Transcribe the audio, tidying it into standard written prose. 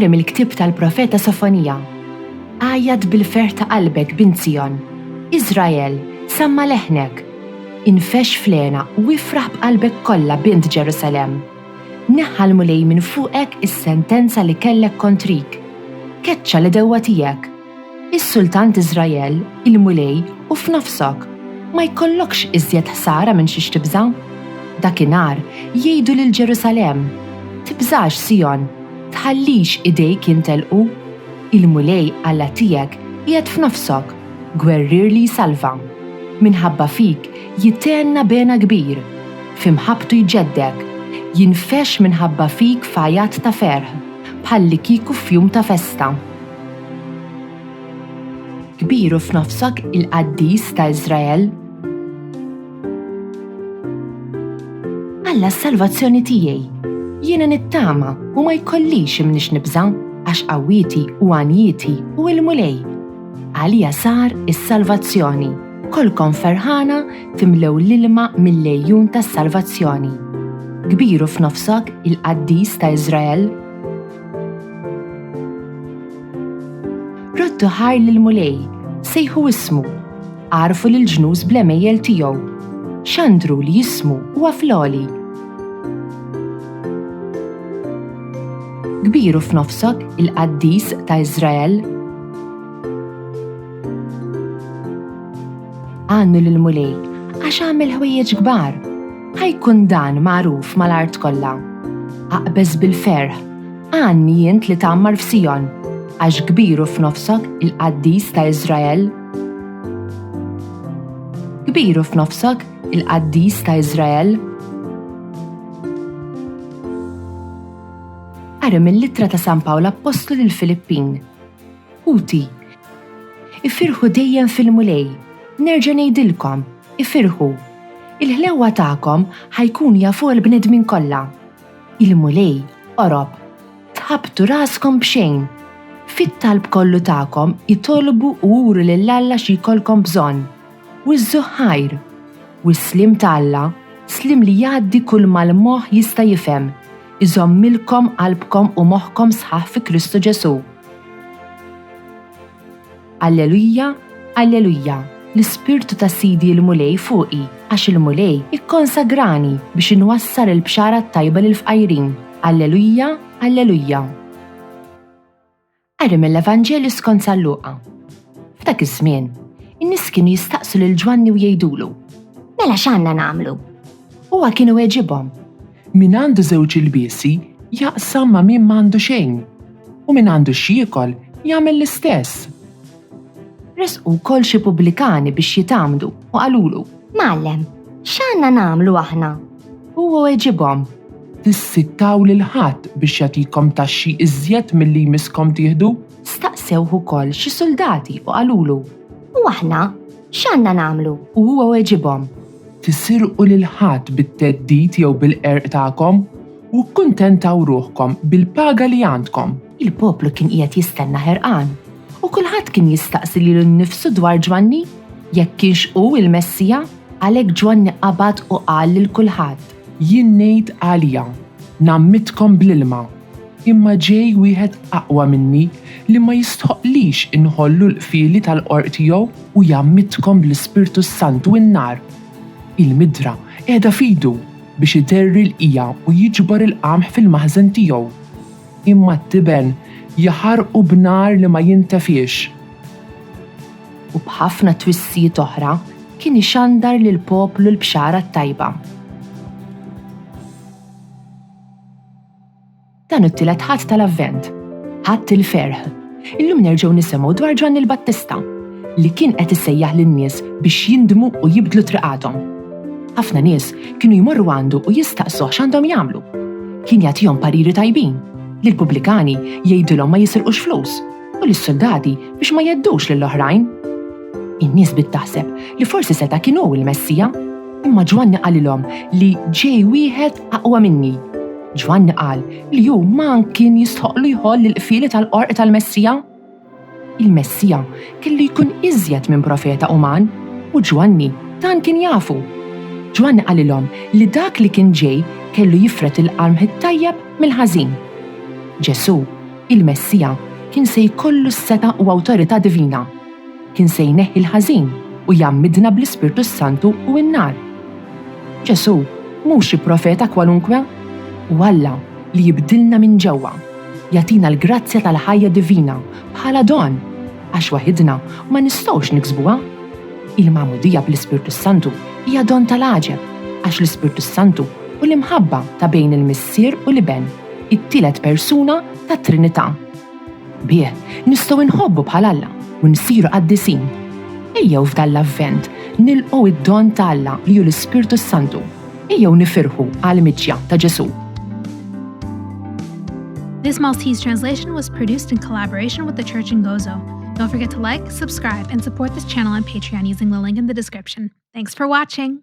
Arem il-ktib tal-profeta Sofonija. Għajjad bil-ferħ ta' qalbek bint Sion. Iżrael, samma leħnek. Infex flena u ifraħ b'qalbek kollha bint Ġerusalem. Neħħa l-mulej minn fuqek is-sentenza li kellek kontrik. Keċċa li dewwa tiegħek. Is-Sultant Iżrael, il-mulej u f'nofsok. Ma jkollokx iżjed ħsara minn xi tibża? Dakinhar jgħidu lil Ġerusalem: tibżax Sion, tħallix idejk jintelqu. Il-mulej Alla tiegħek qiegħed f'nofsok, gwerrier li jsalva. Minħabba fik jittenna bena kbir, f'imħabtu jġeddek, jinfex minħabba fik fajat ta' ferħ, bħalli kieku f'jum ta' festa. Kbiru f'nofsok il-qaddis ta' Iżrael. Alla s-salvazzjoni tiegħi, jiena nittama u ma jkollix imniex nibża, għax qawwieti u għanjieti u l-mulej. Għalija sar is-salvazzjoni. Kolkom ferħana timlew l-ilma mill-lejjun tas-salvazzjoni. Kbiru f'nofsok il-qaddis ta' Iżrael. Roddu ħar lill-mulej, sejħu ismu, għarfu lill-ġnus bl-emejjel tiegħu. Xandru li jismu huwa floli. Kbiru f'nofsok il-qaddis ta' Iżrael. Għannu lill-mulej għax għamel ħwejjeġ kbar. Ħajkun dan magħruf mal-art kollha. Aqbeż bil-ferħ, għanni jint li tagħmmar f'Sion, għax kbiru f'nofsok il-qaddis ta' Iżrael. Kbiru f'nofsok il-qaddis ta' Iżrael. Arem il-littra ta' San Pawl Apostlu lill-Filippin. Uti, ifirħu dejjem fil-mulej. Nerġa' ngħidilkom, ifirħu. Il-ħlewwa tagħkom ħajkun jafu l-bnedmin kollha. Il-mulej qorob, tħabbtu raskom b'xejn. Fit-talb kollu tagħkom jitolbu u uru lil Alla xi jkollkom bżonn. U ż-żuħħajr, u s-slim ta' Alla, slim li jgħaddi kull mal-moħħ jista' jifhem. Iżommilkom qalbkom u moħħkom sħaħ fi Kristu Ġesu. Alleluja, alleluja, l-Ispirtu ta' Sidi l-mulej fuqi, għax il-mulej ikkonsagrani biex inwassar il-bxara tajba lil-fqajrin. Alleluja, alleluja. Arem l-Evanġelju skont San Luqa. F'dak iż-żmien, in-nies kienu jistaqsu lil Ġwanni u jgħidulu: mela x'għandna nagħmlu? Huwa kienu weġibhom: min għandu żewġ ilbiesi jaqsam ma' min m'għandu xejn, u min għandu x'jiekol jagħmel l-istess. Resqu wkoll xi pubblikani biex jitamdu u qalulu: Mallem, x'għandna nagħmlu aħna? Huwa weġibhom: tissittaw lil ħadd biex jagħtikom taxxi iżjed milli jmiskom tieħdu? Staqsew ukoll xi soldati u qalulu: u aħna x'għandna nagħmlu? U huwa weġibhom: tisirqu lil ħadd bit-teddid jew bil-qerq tagħkom u kuntentaw ruħkom bil-paga li għandkom. Il-poplu kien qiegħed jistenna ħerqan u kulħadd kien jistaqsi lilu nnifsu dwar Ġwanni jekk kienx hu il-Messija. Għalhekk Ġwanni qabad u qal lil kulħadd: jien ngħid għalija, nammitkom bl-ilma, imma ġej wieħed aqwa minni li ma jistħoqlix inħollu l-qfieli tal-qorq tiegħu u jammitkom bl-Ispirtu Sant u n-nar. Il-midra qiegħda fidu biex iderri l-qija u jiġbor il-qamħ fil-maħżen tiegħu. Imma t-tiben jaħarqu b'nar li ma jintefiex. U b'ħafna twissijiet oħra kien ixandar lill-poplu l-bxara tajba. Dan it-tielet ħadd tal-Avvent, ħadd il-ferħ. Illum nerġgħu nisimgħu dwar Ġwanni l-Battista li kien qed isejjaħ lin-nies biex jindmu u jibdlu triqathom. Ħafna nies kienu jmorru għandu u jistaqsu x'għandhom jagħmlu. Kien jagħtihom pariri tajbin, lill-pubblikani jgħidulhom ma jisirqux flus u lis-soldati biex ma jeddux lill-oħrajn. In-nies bit-taħseb li forsi seta' kienu il-Messija, imma Ġwanni qalilhom li ġej wieħed aqwa minni. Ġwanni qal li hu man kien jistħoqlu jħoll il-qfieli tal-qorq tal-Messija. Il-Messija kellu jkun iżjed minn profeta uman u Ġwanni dan kien jafu. Ġwanni qalilhom li dak li kien ġej kellu jifret il-qalm it-tajjeb mill-ħażin. Ġesu Il-Messija kien se jkollu s-seta u awtorità divina. Kien se jneħħi l-ħażin u jammidna bl-Ispirtu Santu u n-nar. Ġesu mhux xi profeta kwalunkwe, u Alla li jibdilna minn ġewwa, jatina l-grazzja tal-ħajja divina bħala don, għax waħidna ma nistgħux niksbuha. Il-magħmudija bl-Ispirtu Santu hija don tal-għaġeb, għax l-Ispirtu Santu u l-imħabba ta' bejn il-Missier u l-Iben, it-tielet persuna tat-Trinità. Bih, nistgħu nħobbu bħal Alla u nsiru qaddisin. Ejjew f'dan l-avvent nilqgħu id-don ta' Alla li hu l-Ispirtu Santu. Ejjew nifirħu għall-miġja ta' Ġesu. This Maltese translation was produced in collaboration with the Church in Gozo. Don't forget to like, subscribe, and support this channel on Patreon using the link in the description. Thanks for watching!